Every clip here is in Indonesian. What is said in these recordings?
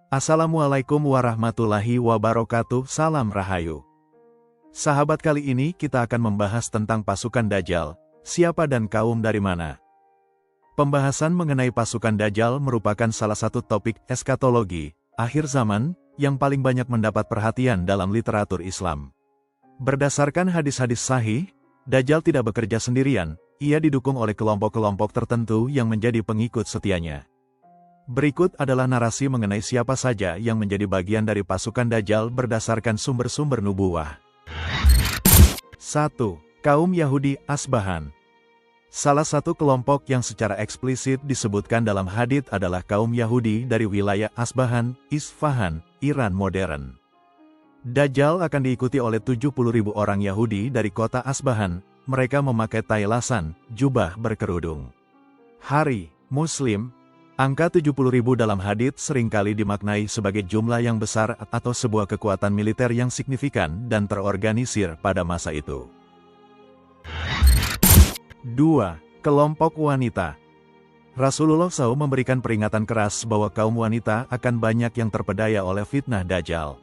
Assalamualaikum warahmatullahi wabarakatuh. Salam Rahayu. Sahabat, kali ini kita akan membahas tentang pasukan Dajjal, siapa dan kaum dari mana. Pembahasan mengenai pasukan Dajjal merupakan salah satu topik eskatologi, akhir zaman, yang paling banyak mendapat perhatian dalam literatur Islam. Berdasarkan hadis-hadis sahih, Dajjal tidak bekerja sendirian, ia didukung oleh kelompok-kelompok tertentu yang menjadi pengikut setianya. Berikut adalah narasi mengenai siapa saja yang menjadi bagian dari pasukan Dajjal berdasarkan sumber-sumber nubuwah. 1. Kaum Yahudi Asbahan. Salah satu kelompok yang secara eksplisit disebutkan dalam hadits adalah kaum Yahudi dari wilayah Asbahan, Isfahan, Iran modern. Dajjal akan diikuti oleh 70.000 orang Yahudi dari kota Asbahan. Mereka memakai tailasan, jubah berkerudung. Hari Muslim. Angka 70.000 dalam hadits seringkali dimaknai sebagai jumlah yang besar atau sebuah kekuatan militer yang signifikan dan terorganisir pada masa itu. 2. Kelompok wanita. Rasulullah SAW memberikan peringatan keras bahwa kaum wanita akan banyak yang terpedaya oleh fitnah Dajjal.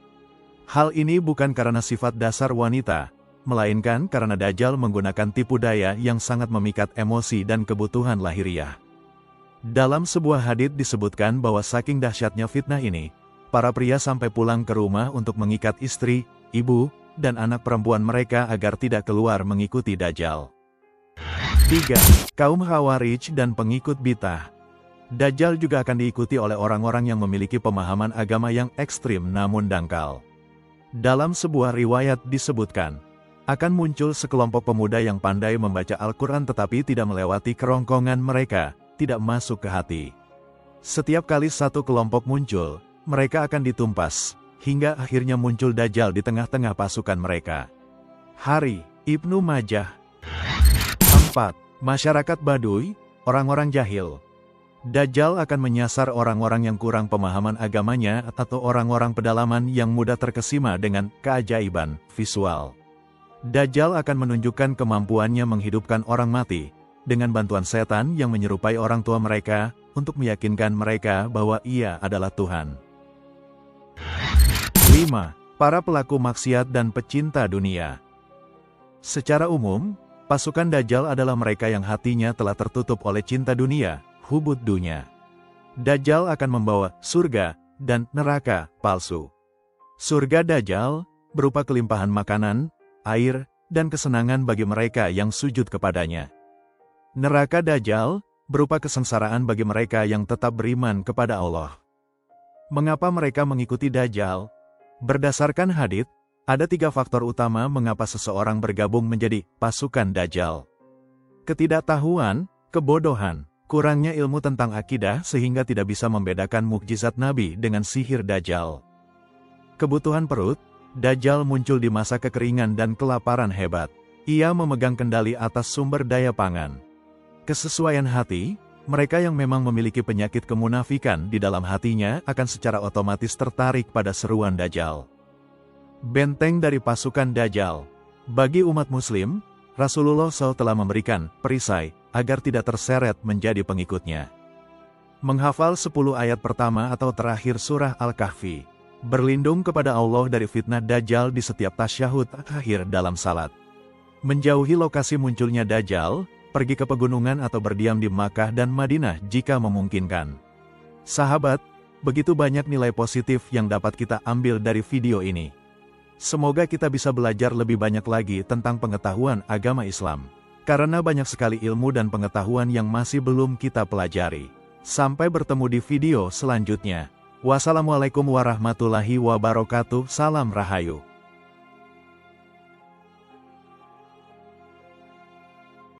Hal ini bukan karena sifat dasar wanita, melainkan karena Dajjal menggunakan tipu daya yang sangat memikat emosi dan kebutuhan lahiriah. Dalam sebuah hadits disebutkan bahwa saking dahsyatnya fitnah ini, para pria sampai pulang ke rumah untuk mengikat istri, ibu, dan anak perempuan mereka agar tidak keluar mengikuti Dajjal. 3. Kaum Khawarij dan pengikut Bid'ah. Dajjal juga akan diikuti oleh orang-orang yang memiliki pemahaman agama yang ekstrim namun dangkal. Dalam sebuah riwayat disebutkan, akan muncul sekelompok pemuda yang pandai membaca Al-Quran tetapi tidak melewati kerongkongan mereka, tidak masuk ke hati. Setiap kali satu kelompok muncul, mereka akan ditumpas, hingga akhirnya muncul Dajjal di tengah-tengah pasukan mereka. Hari Ibnu Majah. 4. Masyarakat Baduy, orang-orang jahil. Dajjal akan menyasar orang-orang yang kurang pemahaman agamanya atau orang-orang pedalaman yang mudah terkesima dengan keajaiban visual. Dajjal akan menunjukkan kemampuannya menghidupkan orang mati, dengan bantuan setan yang menyerupai orang tua mereka, untuk meyakinkan mereka bahwa ia adalah Tuhan. 5. Para pelaku maksiat dan pecinta dunia. Secara umum, pasukan Dajjal adalah mereka yang hatinya telah tertutup oleh cinta dunia, hubud dunya. Dajjal akan membawa surga dan neraka palsu. Surga Dajjal berupa kelimpahan makanan, air, dan kesenangan bagi mereka yang sujud kepadanya. Neraka Dajjal berupa kesengsaraan bagi mereka yang tetap beriman kepada Allah. Mengapa mereka mengikuti Dajjal? Berdasarkan hadits, ada 3 faktor utama mengapa seseorang bergabung menjadi pasukan Dajjal. Ketidaktahuan, kebodohan, kurangnya ilmu tentang akidah sehingga tidak bisa membedakan mukjizat Nabi dengan sihir Dajjal. Kebutuhan perut, Dajjal muncul di masa kekeringan dan kelaparan hebat. Ia memegang kendali atas sumber daya pangan. Kesesuaian hati, mereka yang memang memiliki penyakit kemunafikan di dalam hatinya akan secara otomatis tertarik pada seruan Dajjal. Benteng dari pasukan Dajjal. Bagi umat muslim, Rasulullah SAW telah memberikan perisai agar tidak terseret menjadi pengikutnya. Menghafal 10 ayat pertama atau terakhir surah Al-Kahfi. Berlindung kepada Allah dari fitnah Dajjal di setiap tasyahud akhir dalam salat. Menjauhi lokasi munculnya Dajjal, pergi ke pegunungan atau berdiam di Makkah dan Madinah jika memungkinkan. Sahabat, begitu banyak nilai positif yang dapat kita ambil dari video ini. Semoga kita bisa belajar lebih banyak lagi tentang pengetahuan agama Islam. Karena banyak sekali ilmu dan pengetahuan yang masih belum kita pelajari. Sampai bertemu di video selanjutnya. Wassalamualaikum warahmatullahi wabarakatuh. Salam Rahayu.